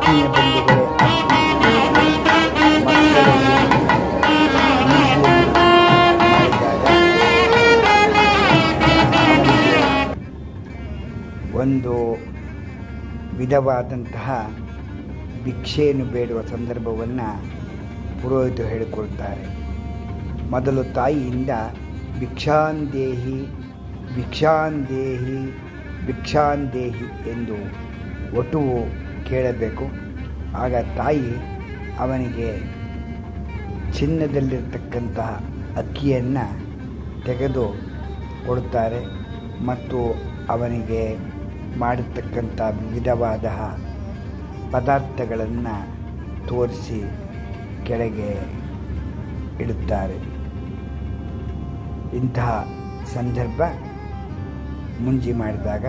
ಆತ್ಮೀಯ ಬಂಧುಗಳೇ, ಮಕ್ಕಳ ಮಾಡಿದಾಗ ಅವನಿಗೆ ಒಂದು ವಿಧವಾದಂತಹ ಭಿಕ್ಷೆಯನ್ನು ಬೇಡುವ ಸಂದರ್ಭವನ್ನು ಪುರೋಹಿತರು ಹೇಳಿಕೊಳ್ತಾರೆ. ಮೊದಲು ತಾಯಿಯಿಂದ ಭಿಕ್ಷಾಂದೇಹಿ ಭಿಕ್ಷಾಂದೇಹಿ ಭಿಕ್ಷಾಂದೇಹಿ ಎಂದು ಒಟುವು ಕೇಳಬೇಕು. ಆಗ ತಾಯಿ ಅವನಿಗೆ ಚಿನ್ನದಲ್ಲಿರತಕ್ಕಂತಹ ಅಕ್ಕಿಯನ್ನು ತೆಗೆದು ಕೊಡುತ್ತಾರೆ ಮತ್ತು ಅವನಿಗೆ ಮಾಡಿರ್ತಕ್ಕಂಥ ವಿವಿಧವಾದ ಪದಾರ್ಥಗಳನ್ನು ತೋರಿಸಿ ಕೆಳಗೆ ಇಡುತ್ತಾರೆ. ಇಂತಹ ಸಂದರ್ಭ ಮುಂಜಿ ಮಾಡಿದಾಗ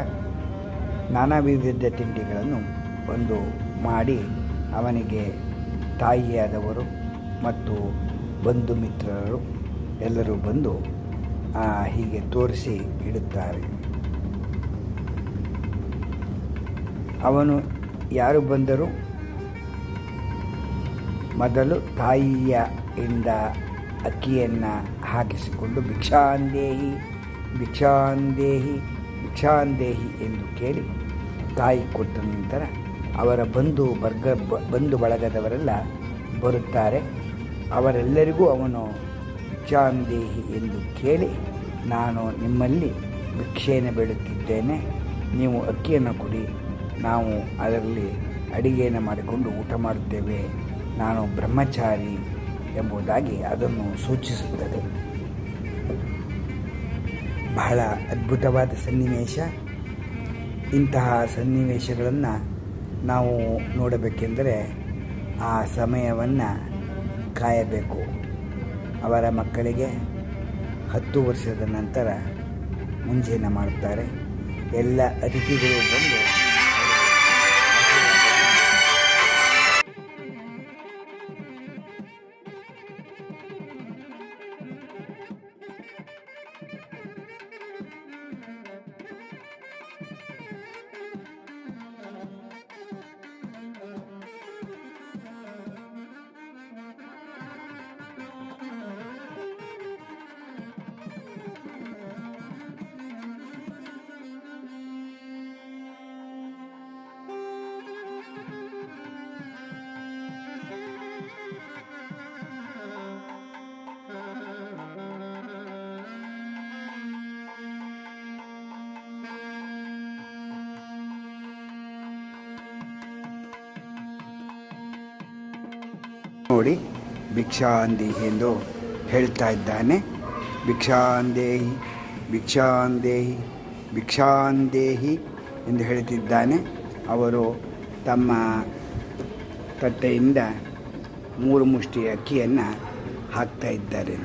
ನಾನಾ ವಿವಿಧ ತಿಂಡಿಗಳನ್ನು ಒಂದು ಮಾಡಿ ಅವನಿಗೆ ತಾಯಿಯಾದವರು ಮತ್ತು ಬಂಧು ಮಿತ್ರರು ಎಲ್ಲರೂ ಬಂದು ಹೀಗೆ ತೋರಿಸಿ ಇಡುತ್ತಾರೆ. ಅವನು ಯಾರು ಬಂದರೂ ಮೊದಲು ತಾಯಿಯಿಂದ ಅಕ್ಕಿಯನ್ನು ಹಾಕಿಸಿಕೊಂಡು ಭಿಕ್ಷಾಂದೇಹಿ ಭಿಕ್ಷಾಂದೇಹಿ ಭಿಕ್ಷಾಂದೇಹಿ ಎಂದು ಕೇಳಿ ತಾಯಿ ಕೊಟ್ಟ ನಂತರ ಅವರ ಬಂಧು ಬಳಗದವರೆಲ್ಲ ಬರುತ್ತಾರೆ. ಅವರೆಲ್ಲರಿಗೂ ಅವನು ಭಿಕ್ಷಾಂದೇಹಿ ಎಂದು ಕೇಳಿ, ನಾನು ನಿಮ್ಮಲ್ಲಿ ಭಿಕ್ಷೆಯನ್ನು ಬೇಡುತ್ತಿದ್ದೇನೆ, ನೀವು ಅಕ್ಕಿಯನ್ನು ಕೊಡಿ, ನಾವು ಅದರಲ್ಲಿ ಅಡಿಗೆಯನ್ನು ಮಾಡಿಕೊಂಡು ಊಟ ಮಾಡುತ್ತೇವೆ, ನಾನು ಬ್ರಹ್ಮಚಾರಿ ಎಂಬುದಾಗಿ ಅದನ್ನು ಸೂಚಿಸುತ್ತದೆ. ಬಹಳ ಅದ್ಭುತವಾದ ಸನ್ನಿವೇಶ. ಇಂತಹ ಸನ್ನಿವೇಶಗಳನ್ನು ನಾವು ನೋಡಬೇಕೆಂದರೆ ಆ ಸಮಯವನ್ನು ಕಾಯಬೇಕು. ಅವರ ಮಕ್ಕಳಿಗೆ 10 ವರ್ಷದ ನಂತರ ಮುಂಜಾನೆ ಮಾಡುತ್ತಾರೆ. ಎಲ್ಲ ಅತಿಥಿಗಳು ಬಂದು ನೋಡಿ ಭಿಕ್ಷಾಂದೇಹಿ ಎಂದು ಹೇಳ್ತಾ ಇದ್ದಾನೆ. ಭಿಕ್ಷಾಂದೇಹಿ ಭಿಕ್ಷಾಂದೇಹಿ ಭಿಕ್ಷಾಂದೇಹಿ ಎಂದು ಹೇಳುತ್ತಿದ್ದಾನೆ. ಅವರು ತಮ್ಮ ತಟ್ಟೆಯಿಂದ 3 ಮುಷ್ಟಿ ಅಕ್ಕಿಯನ್ನು ಹಾಕ್ತಾ ಇದ್ದಾರೆ.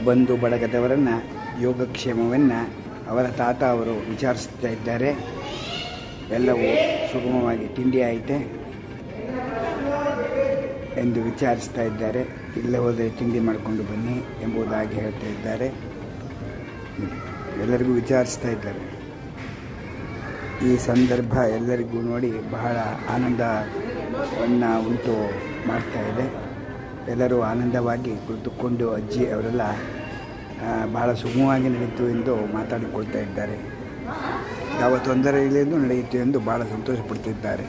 ಬಂಧು ಬಳಗದವರನ್ನು ಯೋಗಕ್ಷೇಮವನ್ನು ಅವರ ತಾತ ಅವರು ವಿಚಾರಿಸ್ತಾ ಇದ್ದಾರೆ. ಎಲ್ಲವೂ ಸುಗಮವಾಗಿ ತಿಂಡಿ ಆಯಿತೆ ಎಂದು ವಿಚಾರಿಸ್ತಾ ಇದ್ದಾರೆ. ಇಲ್ಲ ಹೋದರೆ ತಿಂಡಿ ಮಾಡಿಕೊಂಡು ಬನ್ನಿ ಎಂಬುದಾಗಿ ಹೇಳ್ತಾ ಇದ್ದಾರೆ. ಎಲ್ಲರಿಗೂ ವಿಚಾರಿಸ್ತಾ ಇದ್ದಾರೆ. ಈ ಸಂದರ್ಭ ಎಲ್ಲರಿಗೂ ನೋಡಿ ಬಹಳ ಆನಂದವನ್ನು ಉಂಟು ಮಾಡ್ತಾ ಇದೆ. ಎಲ್ಲರೂ ಆನಂದವಾಗಿ ಕುಳಿತುಕೊಂಡು ಅಜ್ಜಿ ಅವರೆಲ್ಲ ಬಹಳ ಸುಗಮವಾಗಿ ನಡೆಯಿತು ಎಂದು ಮಾತಾಡಿಕೊಳ್ತಾ ಇದ್ದಾರೆ. ಯಾವ ತೊಂದರೆ ಇಲ್ಲದೆಂದು ನಡೆಯಿತು ಎಂದು ಬಹಳ ಸಂತೋಷಪಡ್ತಿದ್ದಾರೆ.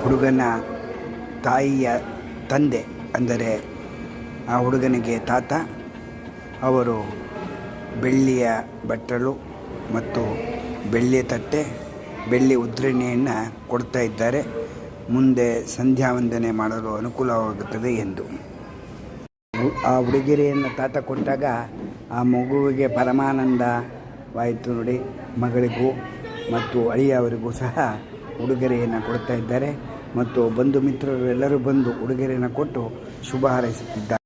ಹುಡುಗನ ತಾಯಿಯ ತಂದೆ ಅಂದರೆ ಆ ಹುಡುಗನಿಗೆ ತಾತ ಅವರು ಬೆಳ್ಳಿಯ ಬಟ್ಟಲು ಮತ್ತು ಬೆಳ್ಳಿಯ ತಟ್ಟೆ, ಬೆಳ್ಳಿ ಉದ್ರಣೆಯನ್ನು ಕೊಡ್ತಾ ಇದ್ದಾರೆ. ಮುಂದೆ ಸಂಧ್ಯಾ ವಂದನೆ ಮಾಡಲು ಅನುಕೂಲವಾಗುತ್ತದೆ ಎಂದು. ಆ ಉಡುಗೊರೆಯನ್ನು ತಾತ ಕೊಟ್ಟಾಗ ಆ ಮಗುವಿಗೆ ಪರಮಾನಂದವಾಯಿತು ನೋಡಿ. ಮಗಳಿಗೂ ಮತ್ತು ಅಳಿಯವರಿಗೂ ಸಹ ಉಡುಗೊರೆಯನ್ನು ಕೊಡ್ತಾ ಇದ್ದಾರೆ ಮತ್ತು ಬಂಧು ಮಿತ್ರರು ಎಲ್ಲರೂ ಬಂದು ಉಡುಗೊರೆಯನ್ನು ಕೊಟ್ಟು ಶುಭ ಹಾರೈಸುತ್ತಿದ್ದಾರೆ.